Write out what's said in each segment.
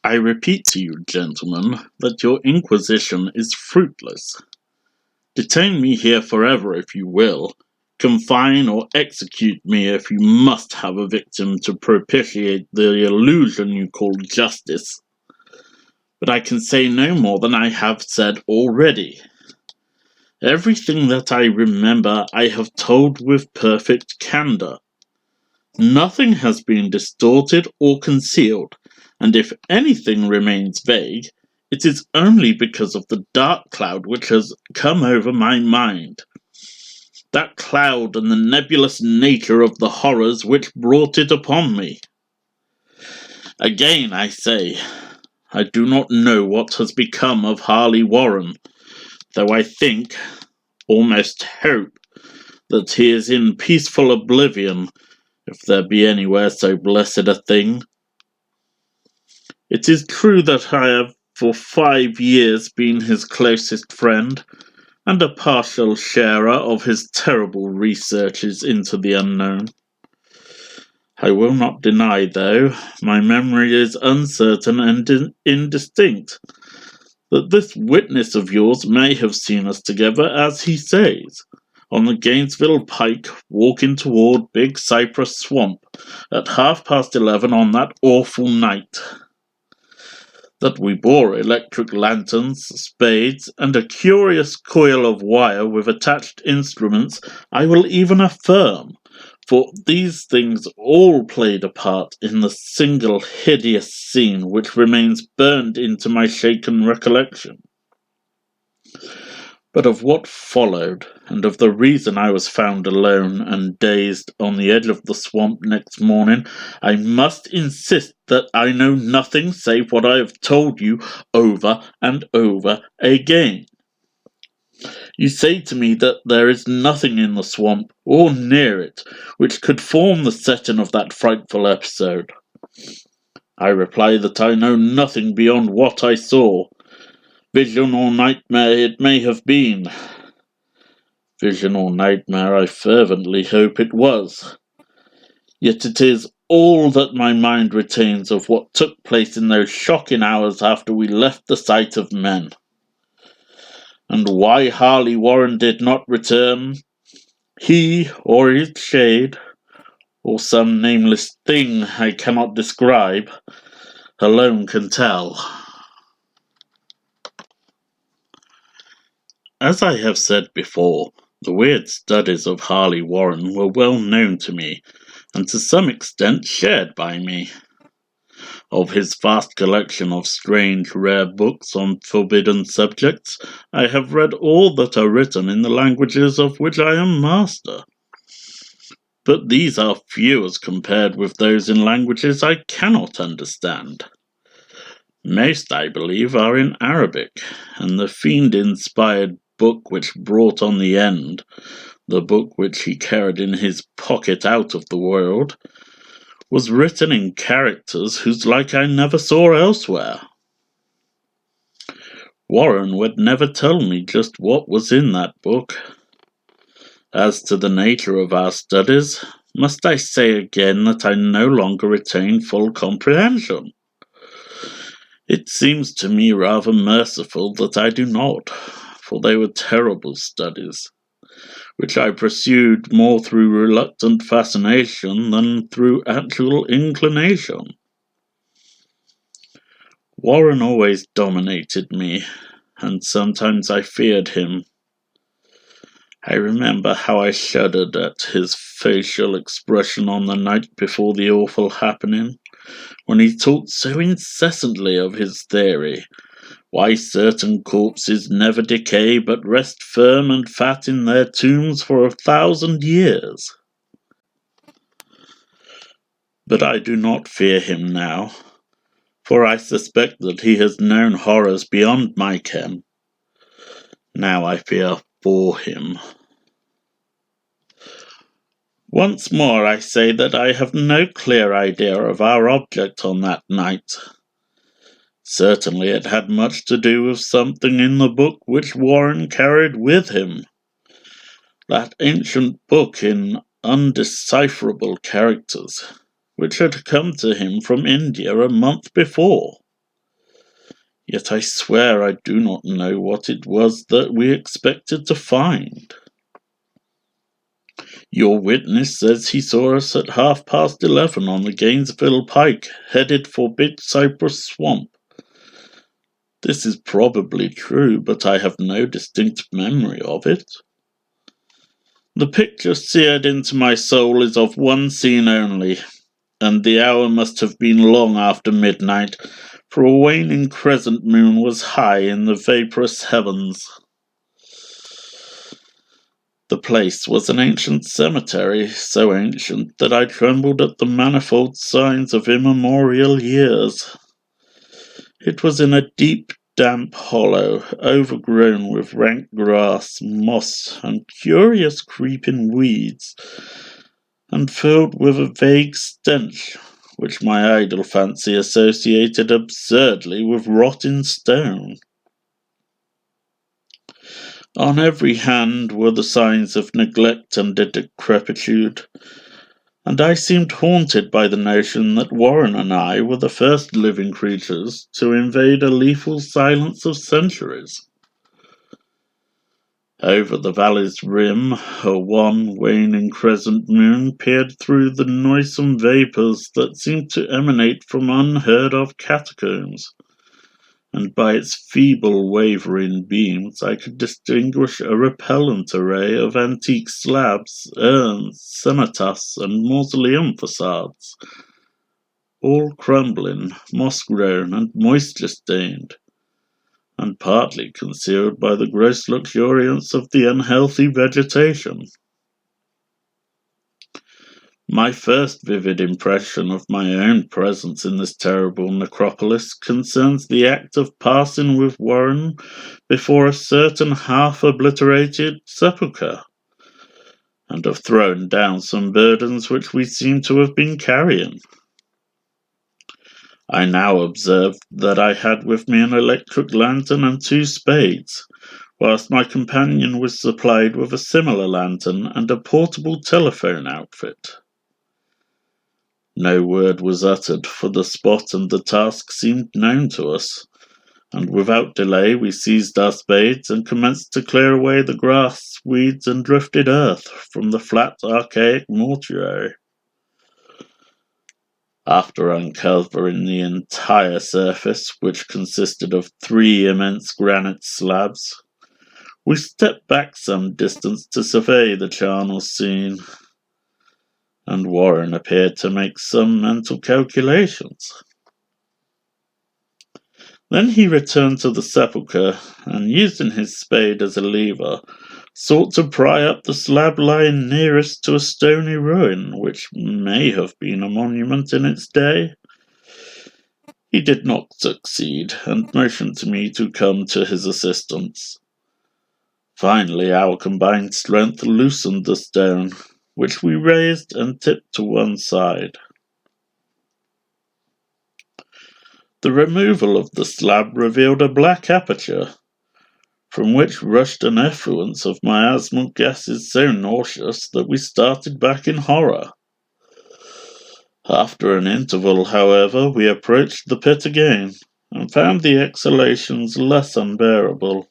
I repeat to you, gentlemen, that your inquisition is fruitless. Detain me here forever if you will. Confine or execute me if you must have a victim to propitiate the illusion you call justice. But I can say no more than I have said already. Everything that I remember I have told with perfect candour. Nothing has been distorted or concealed, and if anything remains vague, it is only because of the dark cloud which has come over my mind. That cloud and the nebulous nature of the horrors which brought it upon me. Again I say, I do not know what has become of Harley Warren, though I think, almost hope, that he is in peaceful oblivion, if there be anywhere so blessed a thing. It is true that I have for 5 years been his closest friend, and a partial sharer of his terrible researches into the unknown. I will not deny, though, my memory is uncertain and indistinct, that this witness of yours may have seen us together, as he says, on the Gainesville Pike, walking toward Big Cypress Swamp at 11:30 on that awful night. That we bore electric lanterns, spades, and a curious coil of wire with attached instruments, I will even affirm, for these things all played a part in the single hideous scene which remains burned into my shaken recollection. But of what followed, and of the reason I was found alone and dazed on the edge of the swamp next morning, I must insist that I know nothing save what I have told you over and over again. You say to me that there is nothing in the swamp, or near it, which could form the setting of that frightful episode. I reply that I know nothing beyond what I saw. Vision or nightmare it may have been. Vision or nightmare I fervently hope it was. Yet it is all that my mind retains of what took place in those shocking hours after we left the sight of men. And why Harley Warren did not return, he or his shade, or some nameless thing I cannot describe, alone can tell. As I have said before, the weird studies of Harley Warren were well known to me, and to some extent shared by me. Of his vast collection of strange, rare books on forbidden subjects, I have read all that are written in the languages of which I am master. But these are few as compared with those in languages I cannot understand. Most, I believe, are in Arabic, and the fiend-inspired book which brought on the end, the book which he carried in his pocket out of the world, was written in characters whose like I never saw elsewhere. Warren would never tell me just what was in that book. As to the nature of our studies, must I say again that I no longer retain full comprehension? It seems to me rather merciful that I do not, for they were terrible studies, which I pursued more through reluctant fascination than through actual inclination. Warren always dominated me, and sometimes I feared him. I remember how I shuddered at his facial expression on the night before the awful happening, when he talked so incessantly of his theory, why certain corpses never decay but rest firm and fat in their tombs for 1,000 years. But I do not fear him now, for I suspect that he has known horrors beyond my ken. Now I fear for him. Once more I say that I have no clear idea of our object on that night. Certainly it had much to do with something in the book which Warren carried with him. That ancient book in undecipherable characters, which had come to him from India a month before. Yet I swear I do not know what it was that we expected to find. Your witness says he saw us at 11:30 on the Gainesville Pike, headed for Big Cypress Swamp. This is probably true, but I have no distinct memory of it. The picture seared into my soul is of one scene only, and the hour must have been long after midnight, for a waning crescent moon was high in the vaporous heavens. The place was an ancient cemetery, so ancient that I trembled at the manifold signs of immemorial years. It was in a deep, damp hollow, overgrown with rank grass, moss, and curious creeping weeds, and filled with a vague stench, which my idle fancy associated absurdly with rotting stone. On every hand were the signs of neglect and decrepitude, and I seemed haunted by the notion that Warren and I were the first living creatures to invade a lethal silence of centuries. Over the valley's rim, a wan, waning crescent moon peered through the noisome vapours that seemed to emanate from unheard-of catacombs, and by its feeble, wavering beams I could distinguish a repellent array of antique slabs, urns, cenotaphs, and mausoleum facades, all crumbling, moss-grown, and moisture-stained, and partly concealed by the gross luxuriance of the unhealthy vegetation. My first vivid impression of my own presence in this terrible necropolis concerns the act of passing with Warren before a certain half-obliterated sepulchre, and of throwing down some burdens which we seem to have been carrying. I now observed that I had with me an electric lantern and 2 spades, whilst my companion was supplied with a similar lantern and a portable telephone outfit. No word was uttered, for the spot and the task seemed known to us, and without delay we seized our spades and commenced to clear away the grass, weeds, and drifted earth from the flat, archaic mortuary. After uncovering the entire surface, which consisted of 3 immense granite slabs, we stepped back some distance to survey the charnel scene, and Warren appeared to make some mental calculations. Then he returned to the sepulchre, and using his spade as a lever, sought to pry up the slab lying nearest to a stony ruin, which may have been a monument in its day. He did not succeed, and motioned to me to come to his assistance. Finally, our combined strength loosened the stone, which we raised and tipped to one side. The removal of the slab revealed a black aperture, from which rushed an effluence of miasmal gases so nauseous that we started back in horror. After an interval, however, we approached the pit again, and found the exhalations less unbearable.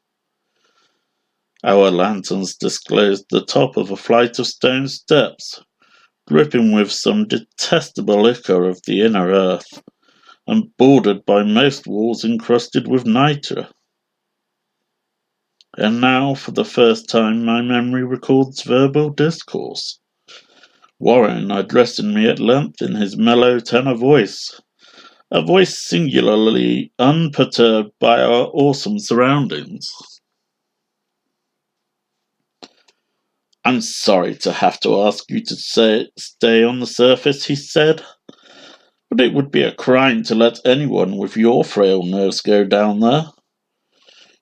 Our lanterns disclosed the top of a flight of stone steps, dripping with some detestable ichor of the inner earth, and bordered by most walls encrusted with nitre. And now, for the first time, my memory records verbal discourse. Warren addressing me at length in his mellow tenor voice, a voice singularly unperturbed by our awesome surroundings. "I'm sorry to have to ask you to stay on the surface," he said, "but it would be a crime to let anyone with your frail nerves go down there.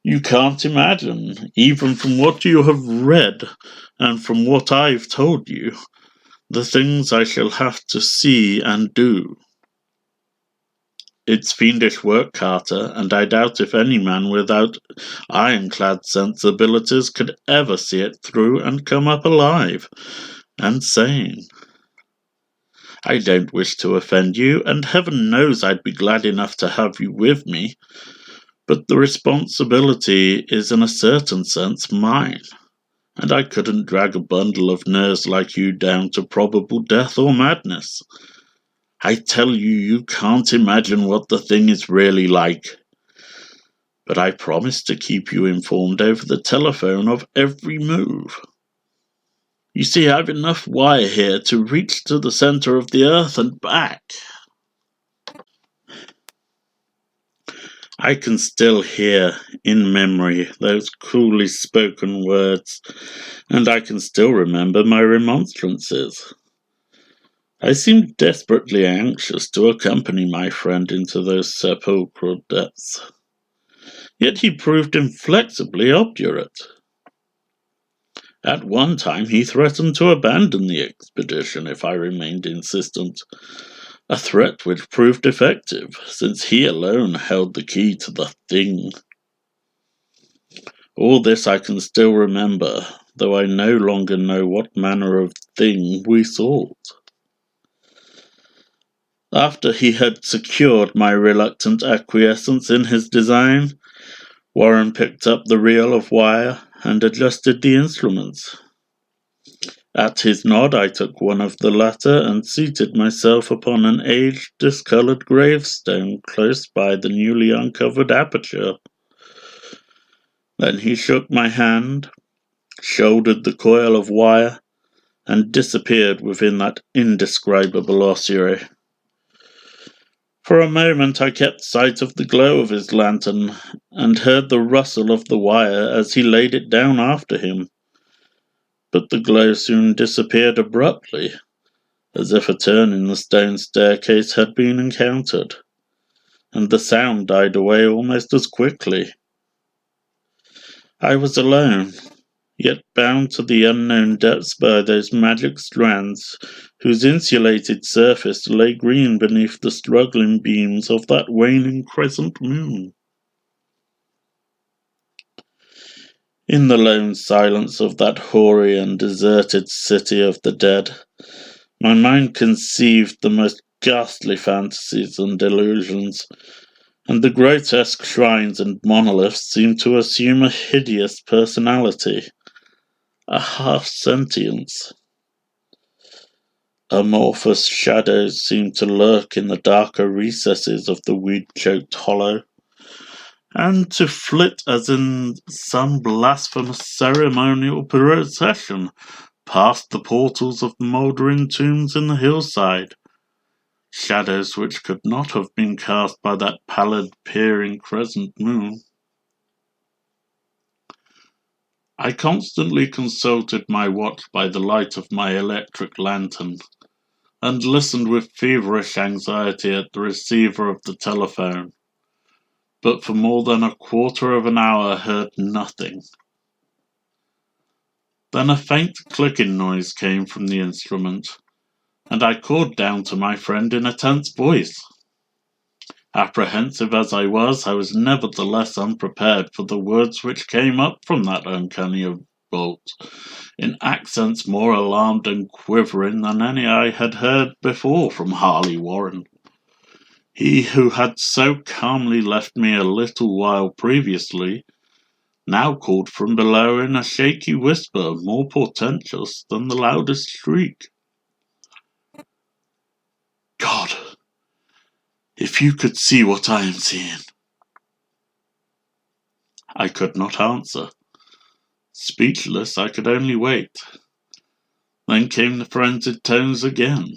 You can't imagine, even from what you have read and from what I've told you, the things I shall have to see and do. It's fiendish work, Carter, and I doubt if any man without ironclad sensibilities could ever see it through and come up alive and sane. I don't wish to offend you, and heaven knows I'd be glad enough to have you with me, But the responsibility is in a certain sense mine, and I couldn't drag a bundle of nerves like you down to probable death or madness. I tell you, you can't imagine what the thing is really like. But I promise to keep you informed over the telephone of every move. You see, I've enough wire here to reach to the center of the earth and back. I can still hear, in memory, those coolly spoken words, and I can still remember my remonstrances. I seemed desperately anxious to accompany my friend into those sepulchral depths. Yet he proved inflexibly obdurate. At one time he threatened to abandon the expedition if I remained insistent, a threat which proved effective, since he alone held the key to the thing. All this I can still remember, though I no longer know what manner of thing we sought. After he had secured my reluctant acquiescence in his design, Warren picked up the reel of wire and adjusted the instruments. At his nod I took one of the latter and seated myself upon an aged, discoloured gravestone close by the newly uncovered aperture. Then he shook my hand, shouldered the coil of wire, and disappeared within that indescribable ossuary. For a moment I kept sight of the glow of his lantern, and heard the rustle of the wire as he laid it down after him. But the glow soon disappeared abruptly, as if a turn in the stone staircase had been encountered, and the sound died away almost as quickly. I was alone, yet bound to the unknown depths by those magic strands whose insulated surface lay green beneath the struggling beams of that waning crescent moon. In the lone silence of that hoary and deserted city of the dead, my mind conceived the most ghastly fantasies and delusions, and the grotesque shrines and monoliths seemed to assume a hideous personality, a half-sentience. Amorphous shadows seemed to lurk in the darker recesses of the weed-choked hollow, and to flit as in some blasphemous ceremonial procession past the portals of the mouldering tombs in the hillside, shadows which could not have been cast by that pallid peering crescent moon. I constantly consulted my watch by the light of my electric lantern, and listened with feverish anxiety at the receiver of the telephone, but for more than a quarter of an hour heard nothing. Then a faint clicking noise came from the instrument, and I called down to my friend in a tense voice. Apprehensive as I was nevertheless unprepared for the words which came up from that uncanny vault, in accents more alarmed and quivering than any I had heard before from Harley Warren. He who had so calmly left me a little while previously, now called from below in a shaky whisper more portentous than the loudest shriek. God, if you could see what I am seeing. I could not answer. Speechless, I could only wait. Then came the frenzied tones again.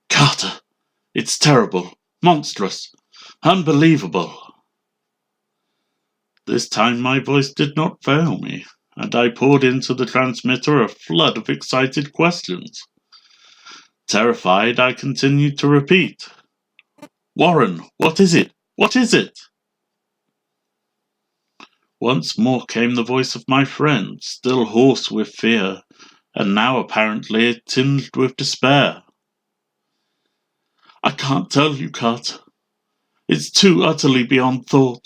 Carter, it's terrible, monstrous, unbelievable. This time my voice did not fail me, and I poured into the transmitter a flood of excited questions. Terrified, I continued to repeat, Warren, what is it? What is it? Once more came the voice of my friend, still hoarse with fear, and now apparently tinged with despair. I can't tell you, Carter. It's too utterly beyond thought.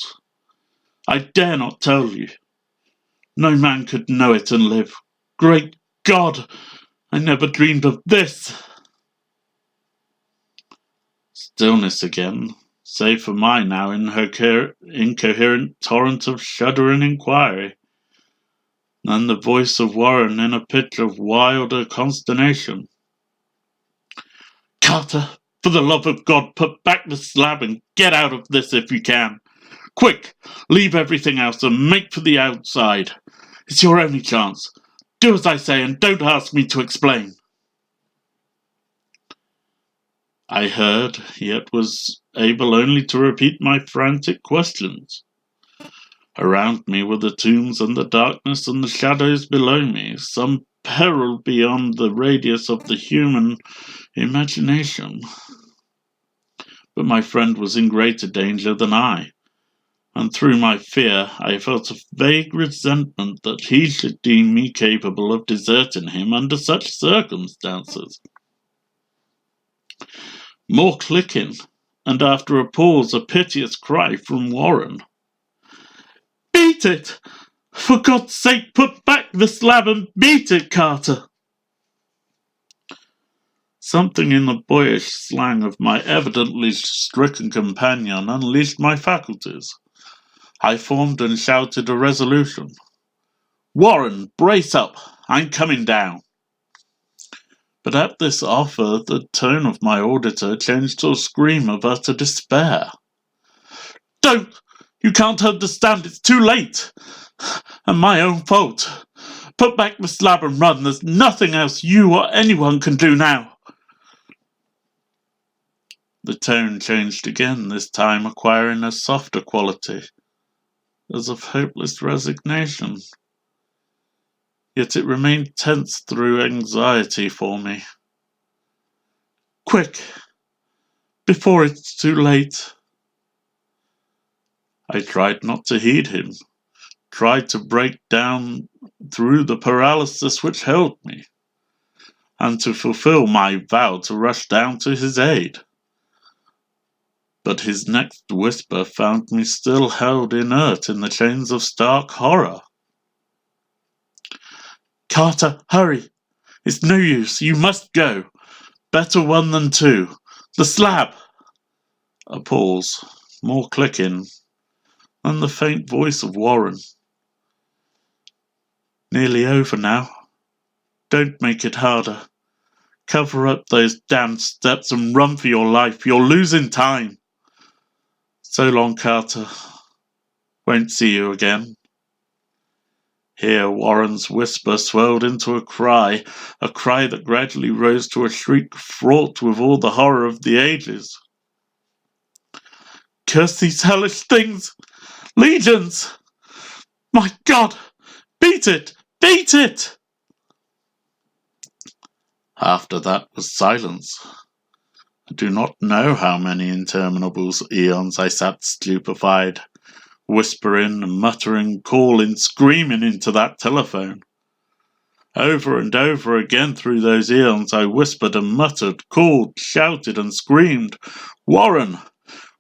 I dare not tell you. No man could know it and live. Great God! I never dreamed of this. Stillness again, save for my now incoherent torrent of shuddering inquiry, and the voice of Warren in a pitch of wilder consternation. "Carter, for the love of God, put back the slab and get out of this if you can. Quick, leave everything else and make for the outside. It's your only chance. Do as I say and don't ask me to explain." I heard, yet was able only to repeat my frantic questions. Around me were the tombs and the darkness and the shadows below me, some peril beyond the radius of the human imagination. But my friend was in greater danger than I, and through my fear I felt a vague resentment that he should deem me capable of deserting him under such circumstances. More clicking, and after a pause a piteous cry from Warren. "Beat it! For God's sake, put back the slab and beat it, Carter!" Something in the boyish slang of my evidently stricken companion unleashed my faculties. I formed and shouted a resolution. "Warren, brace up! I'm coming down." But at this offer the tone of my auditor changed to a scream of utter despair. "Don't! You can't understand, it's too late! And my own fault! Put back the slab and run, there's nothing else you or anyone can do now!" The tone changed again, this time acquiring a softer quality, as of hopeless resignation. Yet it remained tense through anxiety for me. "Quick! Before it's too late!" I tried not to heed him, tried to break down through the paralysis which held me, and to fulfill my vow to rush down to his aid. But his next whisper found me still held inert in the chains of stark horror. "Carter, hurry! It's no use, you must go. Better one than two. The slab!" A pause, more clicking, and the faint voice of Warren. "Nearly over now. Don't make it harder. Cover up those damned steps and run for your life. You're losing time. So long, Carter. Won't see you again." Here Warren's whisper swelled into a cry that gradually rose to a shriek fraught with all the horror of the ages. "Curse these hellish things! Legions! My God! Beat it! Beat it!" After that was silence. I do not know how many interminable eons I sat stupefied, whispering, muttering, calling, screaming into that telephone. Over and over again through those eons I whispered and muttered, called, shouted and screamed, "Warren!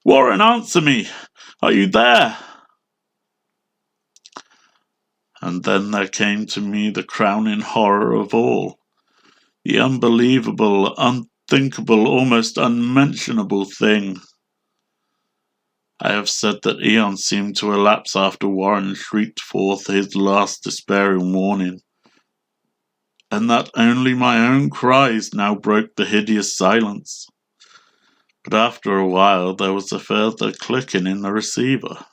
Warren, answer me! Are you there?" And then there came to me the crowning horror of all, the unbelievable, unthinkable, almost unmentionable thing. I have said that eons seemed to elapse after Warren shrieked forth his last despairing warning, and that only my own cries now broke the hideous silence. But after a while there was a further clicking in the receiver,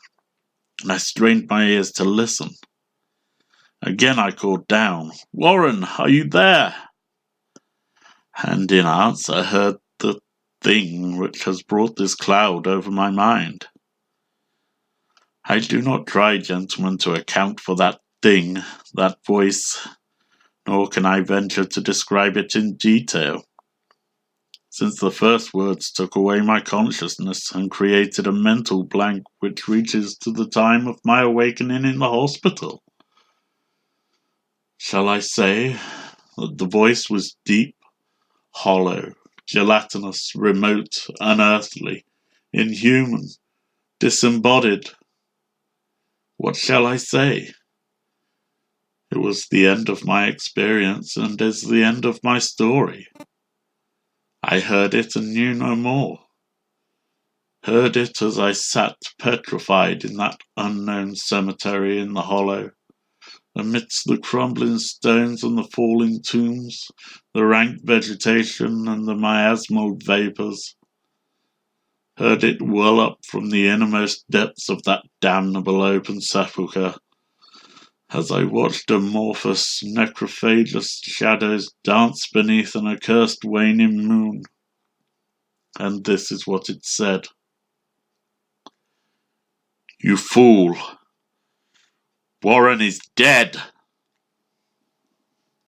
and I strained my ears to listen. Again I called down, "Warren, are you there?" And in answer heard the thing which has brought this cloud over my mind. I do not try, gentlemen, to account for that thing, that voice, nor can I venture to describe it in detail, since the first words took away my consciousness and created a mental blank which reaches to the time of my awakening in the hospital. Shall I say that the voice was deep, hollow, gelatinous, remote, unearthly, inhuman, disembodied? What shall I say? It was the end of my experience and is the end of my story. I heard it and knew no more. Heard it as I sat petrified in that unknown cemetery in the hollow, amidst the crumbling stones and the falling tombs, the rank vegetation and the miasmal vapours. Heard it well up from the innermost depths of that damnable open sepulchre, as I watched amorphous, necrophagous shadows dance beneath an accursed waning moon. And this is what it said. "You fool! Warren is dead!"